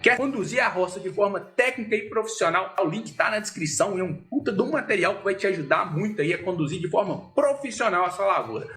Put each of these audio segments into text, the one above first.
Quer conduzir a roça de forma técnica e profissional? O link está na descrição e é um puta de um material que vai te ajudar muito aí a conduzir de forma profissional a sua lavoura.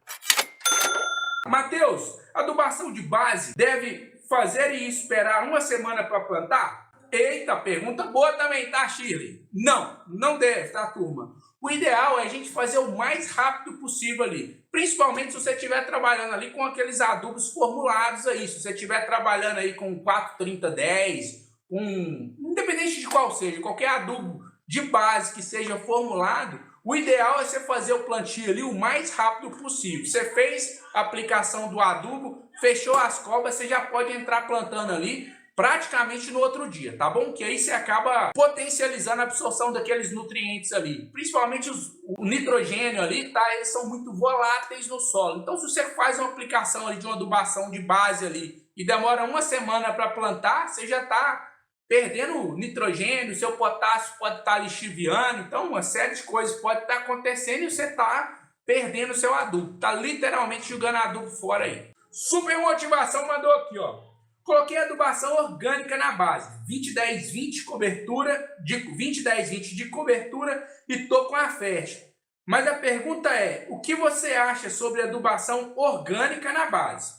Matheus, adubação de base deve fazer e esperar uma semana para plantar? Eita, pergunta boa também, tá, Shirley? Não deve, tá, turma? O ideal é a gente fazer o mais rápido possível ali, principalmente se você estiver trabalhando ali com aqueles adubos formulados aí, se você estiver trabalhando aí com 4-30-10, independente de qual seja, qualquer adubo de base que seja formulado, o ideal é você fazer o plantio ali o mais rápido possível. Você fez a aplicação do adubo, fechou as covas, você já pode entrar plantando ali praticamente no outro dia, tá bom? Que aí você acaba potencializando a absorção daqueles nutrientes ali. Principalmente o nitrogênio ali, tá? Eles são muito voláteis no solo. Então, se você faz uma aplicação ali de uma adubação de base ali e demora uma semana para plantar, você já tá perdendo nitrogênio, seu potássio pode estar lixiviando. Então, uma série de coisas pode estar acontecendo e você tá perdendo seu adubo. Tá literalmente jogando adubo fora aí. Super Motivação mandou aqui, ó. Coloquei adubação orgânica na base, 20-10-20 cobertura, de 20-10-20 de cobertura e tô com a fértil. Mas a pergunta é, o que você acha sobre adubação orgânica na base?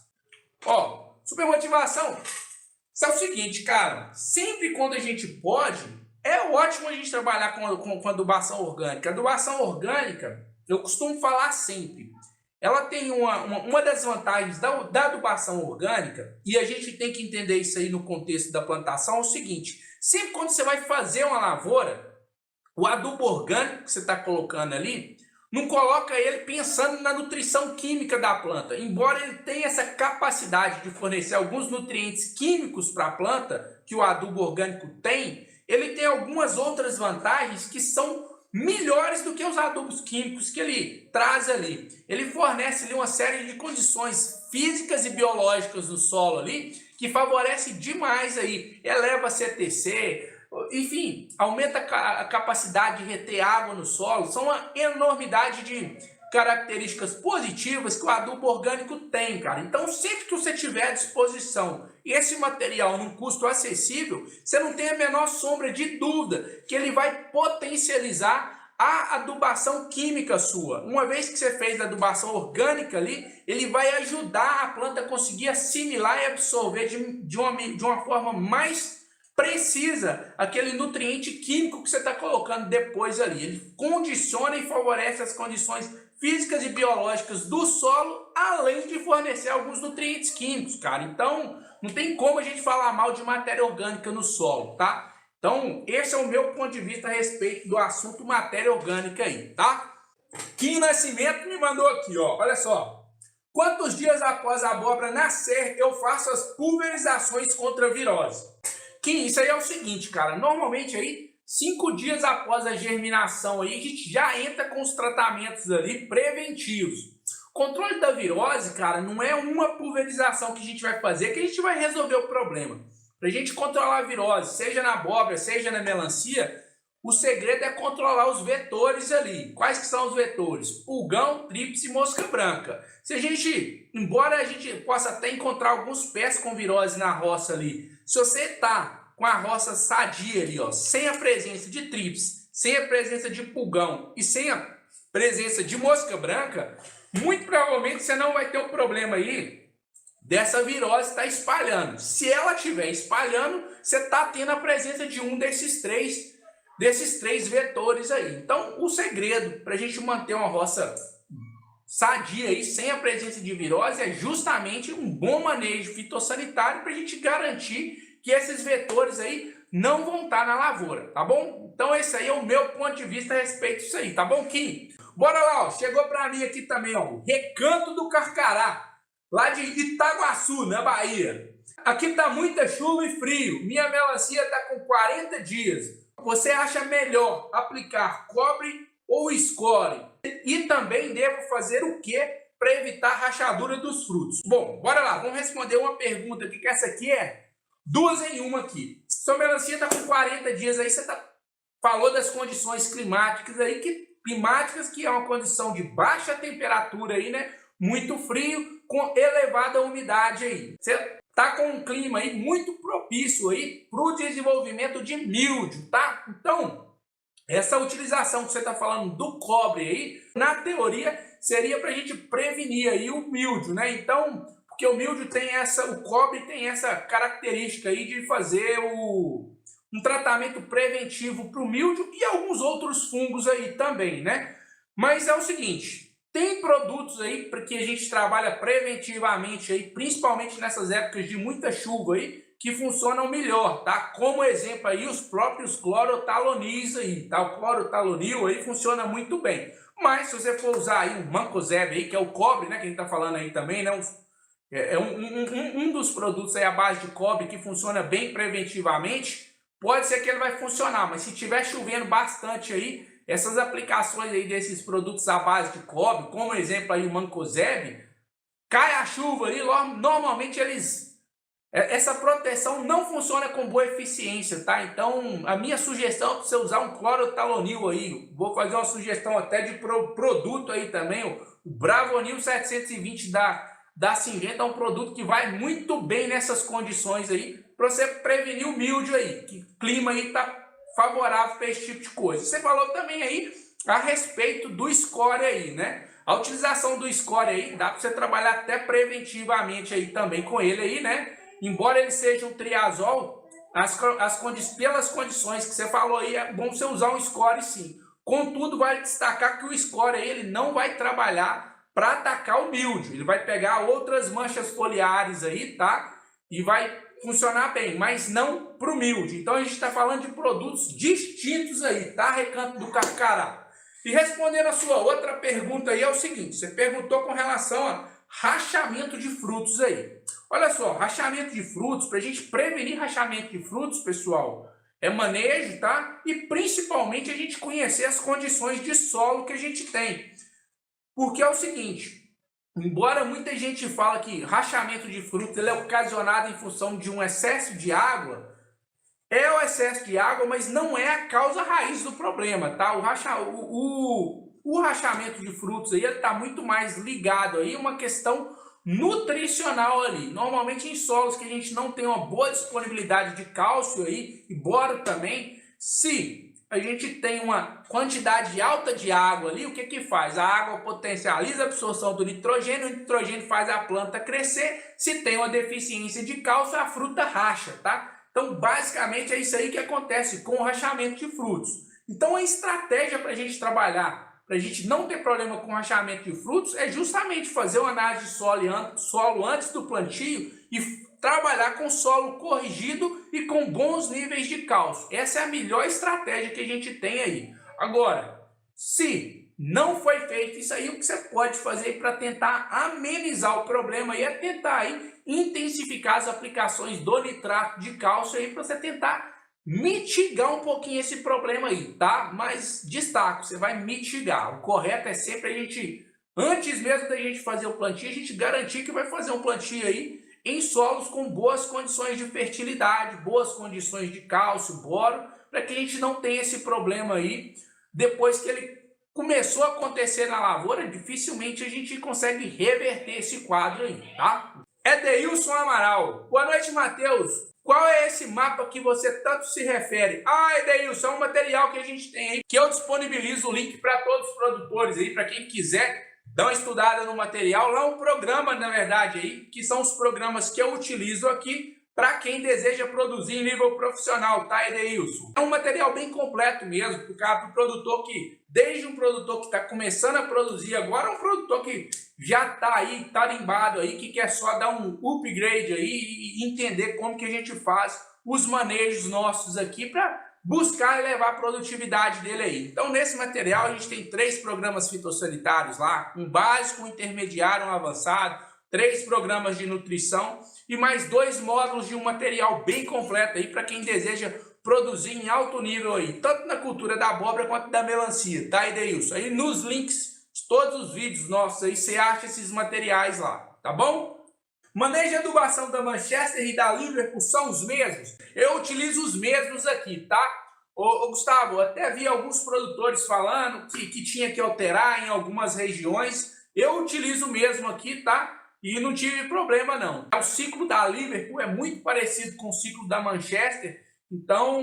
Ó, super motivação. Isso é o seguinte, cara, sempre quando a gente pode, é ótimo a gente trabalhar com adubação orgânica. Adubação orgânica, eu costumo falar sempre, ela tem uma das vantagens da adubação orgânica, e a gente tem que entender isso aí no contexto da plantação, é o seguinte, sempre quando você vai fazer uma lavoura, o adubo orgânico que você está colocando ali, não coloca ele pensando na nutrição química da planta, embora ele tenha essa capacidade de fornecer alguns nutrientes químicos para a planta, que o adubo orgânico tem, ele tem algumas outras vantagens que são melhores do que os adubos químicos que ele traz ali. Ele fornece ali uma série de condições físicas e biológicas do solo ali, que favorece demais aí, eleva a CTC, enfim, aumenta a capacidade de reter água no solo. São uma enormidade de características positivas que o adubo orgânico tem, cara. Então, sempre que você tiver à disposição esse material num custo acessível, você não tem a menor sombra de dúvida que ele vai potencializar a adubação química sua. Uma vez que você fez a adubação orgânica ali, ele vai ajudar a planta a conseguir assimilar e absorver de uma forma mais precisa aquele nutriente químico que você está colocando depois ali. Ele condiciona e favorece as condições físicas e biológicas do solo, além de fornecer alguns nutrientes químicos, cara. Então, não tem como a gente falar mal de matéria orgânica no solo, tá? Então, esse é o meu ponto de vista a respeito do assunto matéria orgânica aí, tá? Kim Nascimento me mandou aqui, ó. Olha só. Quantos dias após a abóbora nascer eu faço as pulverizações contra a virose? Kim, isso aí é o seguinte, cara. Normalmente aí 5 dias após a germinação aí, a gente já entra com os tratamentos ali preventivos. O controle da virose, cara, não é uma pulverização que a gente vai fazer que a gente vai resolver o problema. Para a gente controlar a virose, seja na abóbora, seja na melancia, o segredo é controlar os vetores ali. Quais que são os vetores? Pulgão, tríplice e mosca branca. Se a gente, embora a gente possa até encontrar alguns pés com virose na roça ali, se você tá com a roça sadia ali, ó, sem a presença de tríplice, sem a presença de pulgão e sem a presença de mosca branca, muito provavelmente você não vai ter um problema aí dessa virose estar espalhando. Se ela estiver espalhando, você está tendo a presença de um desses três vetores aí. Então, o segredo para a gente manter uma roça sadia aí, sem a presença de virose, é justamente um bom manejo fitossanitário para a gente garantir que esses vetores aí não vão estar na lavoura, tá bom? Então esse aí é o meu ponto de vista a respeito disso aí, tá bom, Kim? Bora lá, ó, chegou para mim aqui também, ó, Recanto do Carcará, lá de Itaguaçu, na Bahia. Aqui tá muita chuva e frio, minha melancia tá com 40 dias. Você acha melhor aplicar cobre ou score? E também devo fazer o que para evitar a rachadura dos frutos? Bom, bora lá, vamos responder uma pergunta aqui, que essa aqui é 2 em 1 aqui. Sua melancia está com 40 dias aí, você falou das condições climáticas aí, que é uma condição de baixa temperatura aí, né? Muito frio, com elevada umidade aí. Você está com um clima aí muito propício propício aí para o desenvolvimento de míldio, tá? Então, essa utilização que você está falando do cobre aí, na teoria, seria para a gente prevenir aí o míldio, né? Então, porque o míldio tem o cobre tem essa característica aí de fazer um tratamento preventivo para o míldio e alguns outros fungos aí também, né? Mas é o seguinte, tem produtos aí para que a gente trabalha preventivamente aí, principalmente nessas épocas de muita chuva aí, que funcionam melhor, tá? Como exemplo aí, os próprios clorotalonis aí, tá? O clorotalonil aí funciona muito bem. Mas se você for usar aí um mancozeb aí, que é o cobre, né? Que a gente tá falando aí também, né? Um dos produtos aí à base de cobre que funciona bem preventivamente, pode ser que ele vai funcionar, mas se tiver chovendo bastante aí, essas aplicações aí desses produtos à base de cobre, como exemplo aí o mancozeb, cai a chuva ali, normalmente essa proteção não funciona com boa eficiência, tá? Então, a minha sugestão é você usar um clorotalonil aí. Vou fazer uma sugestão até de produto aí também, o Bravonil 720 da Syngenta, é um produto que vai muito bem nessas condições aí, para você prevenir o míldio aí, que o clima aí tá favorável para esse tipo de coisa. Você falou também aí a respeito do score aí, né? A utilização do score aí, dá para você trabalhar até preventivamente aí também com ele aí, né? Embora ele seja um triazol, pelas condições que você falou aí, é bom você usar um score sim. Contudo, vale destacar que o score aí, ele não vai trabalhar para atacar o míldio. Ele vai pegar outras manchas foliares aí, tá? E vai funcionar bem, mas não para o míldio. Então a gente está falando de produtos distintos aí, tá? Recanto do Carcará. E respondendo a sua outra pergunta aí é o seguinte, você perguntou com relação a rachamento de frutos aí. Olha só, rachamento de frutos, para a gente prevenir rachamento de frutos, pessoal, é manejo, tá? E principalmente a gente conhecer as condições de solo que a gente tem. Porque é o seguinte, embora muita gente fala que rachamento de frutos ele é ocasionado em função de um excesso de água, é o excesso de água, mas não é a causa raiz do problema, tá? O rachamento de frutos aí está muito mais ligado aí a uma questão nutricional ali. Normalmente em solos que a gente não tem uma boa disponibilidade de cálcio aí, e boro também, se a gente tem uma quantidade alta de água ali, o que que faz? A água potencializa a absorção do nitrogênio, o nitrogênio faz a planta crescer, se tem uma deficiência de cálcio, a fruta racha, tá? Então, basicamente, é isso aí que acontece com o rachamento de frutos. Então, a estratégia para a gente trabalhar, para a gente não ter problema com o rachamento de frutos, é justamente fazer uma análise de solo antes do plantio e trabalhar com solo corrigido e com bons níveis de cálcio. Essa é a melhor estratégia que a gente tem aí. Agora, se não foi feito isso aí, o que você pode fazer para tentar amenizar o problema aí é tentar aí intensificar as aplicações do nitrato de cálcio aí para você tentar mitigar um pouquinho esse problema aí, tá? Mas destaco, você vai mitigar. O correto é sempre a gente, antes mesmo da gente fazer o plantio, a gente garantir que vai fazer um plantio aí em solos com boas condições de fertilidade, boas condições de cálcio, boro, para que a gente não tenha esse problema aí. Depois que ele começou a acontecer na lavoura, dificilmente a gente consegue reverter esse quadro aí, tá? Edeilson Amaral. Boa noite, Matheus. Qual é esse mapa que você tanto se refere? Ah, Edeilson, é um material que a gente tem aí, que eu disponibilizo o link para todos os produtores aí, para quem quiser dar uma estudada no material. Lá é um programa, na verdade, aí, que são os programas que eu utilizo aqui para quem deseja produzir em nível profissional, tá, Edeilson? É um material bem completo mesmo, para o produtor que, desde um produtor que está começando a produzir agora, um produtor que já está aí, tarimbado aí, que quer só dar um upgrade aí e entender como que a gente faz os manejos nossos aqui para buscar elevar a produtividade dele aí. Então, nesse material, a gente tem 3 programas fitossanitários lá, um básico, um intermediário, um avançado, 3 programas de nutrição e mais 2 módulos de um material bem completo aí para quem deseja produzir em alto nível aí, tanto na cultura da abóbora quanto da melancia, tá, Edeilson? Aí nos links de todos os vídeos nossos aí, você acha esses materiais lá, tá bom? Manejo de adubação da Manchester e da Liverpool são os mesmos? Eu utilizo os mesmos aqui, tá? Ô Gustavo, eu até vi alguns produtores falando que tinha que alterar em algumas regiões. Eu utilizo mesmo aqui, tá? E não tive problema, não. O ciclo da Liverpool é muito parecido com o ciclo da Manchester, então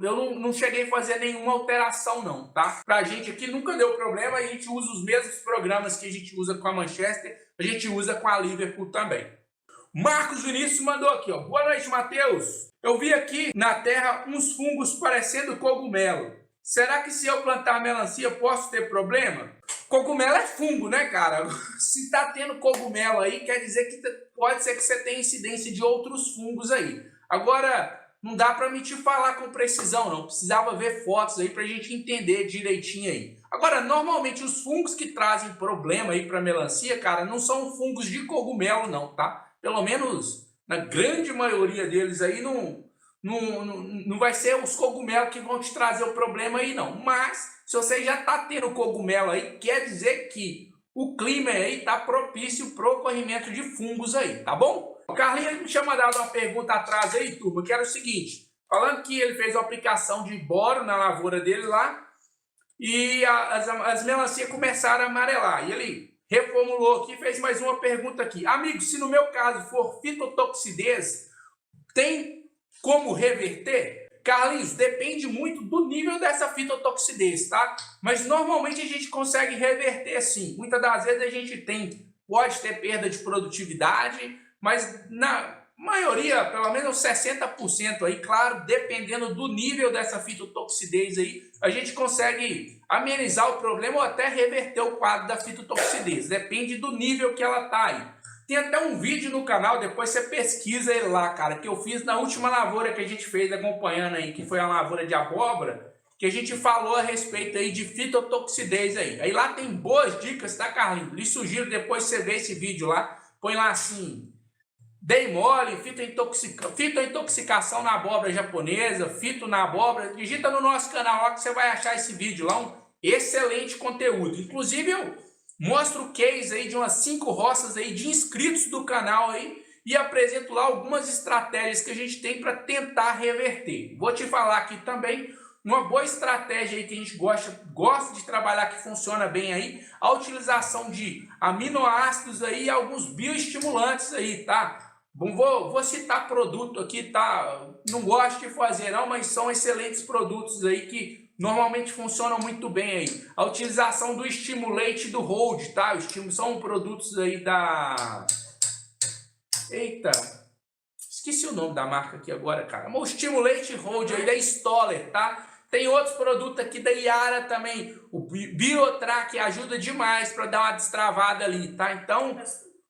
eu não cheguei a fazer nenhuma alteração, não, tá? Pra gente aqui nunca deu problema, a gente usa os mesmos programas que a gente usa com a Manchester, a gente usa com a Liverpool também. Marcos Vinícius mandou aqui, ó. Boa noite, Matheus. Eu vi aqui na terra uns fungos parecendo cogumelo. Será que se eu plantar melancia posso ter problema? Cogumelo é fungo, né, cara? Se tá tendo cogumelo aí, quer dizer que pode ser que você tenha incidência de outros fungos aí. Agora, não dá pra me te falar com precisão, não. Precisava ver fotos aí pra gente entender direitinho aí. Agora, normalmente os fungos que trazem problema aí pra melancia, cara, não são fungos de cogumelo, não, tá? Pelo menos na grande maioria deles aí não vai ser os cogumelos que vão te trazer o problema aí, não. Mas, se você já está tendo cogumelo aí, quer dizer que o clima aí está propício para o ocorrimento de fungos aí, tá bom? O Carlinhos me tinha mandado uma pergunta atrás aí, turma, que era o seguinte. Falando que ele fez a aplicação de boro na lavoura dele lá e as melancias começaram a amarelar. E ele reformulou aqui e fez mais uma pergunta aqui. Amigo, se no meu caso for fitotoxidez, tem como reverter? Carlinhos, depende muito do nível dessa fitotoxidez, tá? Mas normalmente a gente consegue reverter sim. Muitas das vezes a gente pode ter perda de produtividade, mas na maioria, pelo menos 60% aí, claro, dependendo do nível dessa fitotoxidez aí, a gente consegue amenizar o problema ou até reverter o quadro da fitotoxidez. Depende do nível que ela tá aí. Tem até um vídeo no canal, depois você pesquisa ele lá, cara, que eu fiz na última lavoura que a gente fez acompanhando aí, que foi a lavoura de abóbora, que a gente falou a respeito aí de fitotoxidez aí. Aí lá tem boas dicas, tá, Carlinhos? Lhe sugiro depois você ver esse vídeo lá, põe lá assim, dei mole, fitointoxicação na abóbora japonesa, fito na abóbora, digita no nosso canal lá que você vai achar esse vídeo lá, um excelente conteúdo. Inclusive eu mostro o case aí de umas 5 roças aí de inscritos do canal aí e apresento lá algumas estratégias que a gente tem para tentar reverter. Vou te falar aqui também uma boa estratégia aí que a gente gosta de trabalhar, que funciona bem aí, a utilização de aminoácidos aí e alguns bioestimulantes aí, tá? Bom, vou citar produto aqui, tá? Não gosto de fazer não, mas são excelentes produtos aí que normalmente funcionam muito bem aí. A utilização do Stimulate e do Hold, tá? São produtos aí da... Eita! Esqueci o nome da marca aqui agora, cara. O Stimulate e Hold aí da Stoller, tá? Tem outros produtos aqui da Yara também. O Biotra, que ajuda demais para dar uma destravada ali, tá? Então,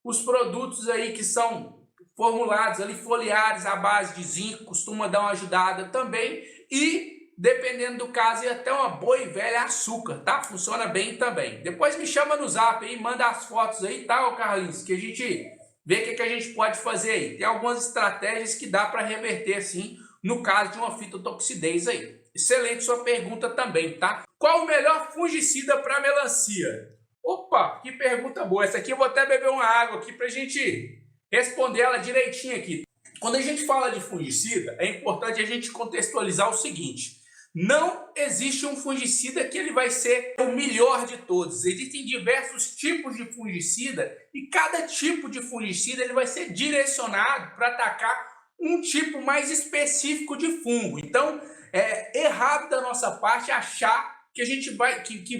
os produtos aí que são formulados ali, foliares à base de zinco, costuma dar uma ajudada também. E dependendo do caso, e até uma boa e velha açúcar, tá? Funciona bem também. Depois me chama no zap aí, manda as fotos aí, tá, ô Carlinhos? Que a gente vê o que a gente pode fazer aí. Tem algumas estratégias que dá para reverter, sim, no caso de uma fitotoxidez aí. Excelente sua pergunta também, tá? Qual o melhor fungicida para melancia? Opa, que pergunta boa. Essa aqui eu vou até beber uma água aqui pra gente responder ela direitinho aqui. Quando a gente fala de fungicida, é importante a gente contextualizar o seguinte. Não existe um fungicida que ele vai ser o melhor de todos. Existem diversos tipos de fungicida e cada tipo de fungicida ele vai ser direcionado para atacar um tipo mais específico de fungo. Então, é errado da nossa parte achar que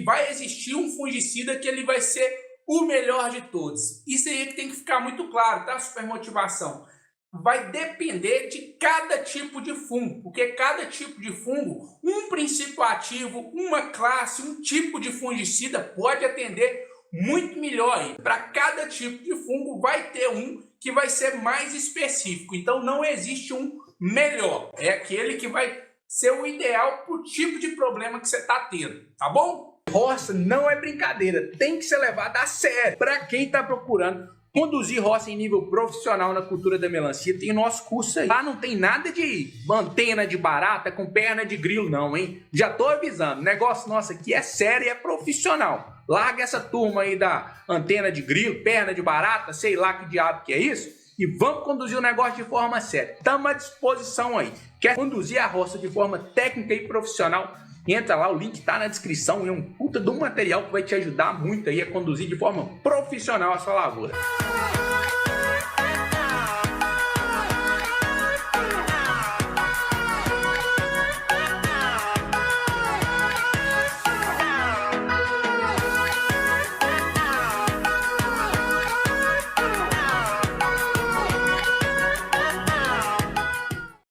vai existir um fungicida que ele vai ser o melhor de todos. Isso aí que tem que ficar muito claro, tá? Supermotivação. Vai depender de cada tipo de fungo, porque cada tipo de fungo, um princípio ativo, uma classe, um tipo de fungicida pode atender muito melhor. Para cada tipo de fungo vai ter um que vai ser mais específico, então não existe um melhor, é aquele que vai ser o ideal para o tipo de problema que você está tendo, tá bom? Roça não é brincadeira, tem que ser levada a sério. Para quem está procurando conduzir roça em nível profissional na cultura da melancia, tem o nosso curso aí. Lá não tem nada de antena de barata com perna de grilo não, hein? Já tô avisando, o negócio nosso aqui é sério e é profissional. Larga essa turma aí da antena de grilo, perna de barata, sei lá que diabo que é isso, e vamos conduzir o negócio de forma séria. Estamos à disposição aí. Quer conduzir a roça de forma técnica e profissional? Entra lá, o link está na descrição e é um puta de um material que vai te ajudar muito aí a conduzir de forma profissional a sua lavoura.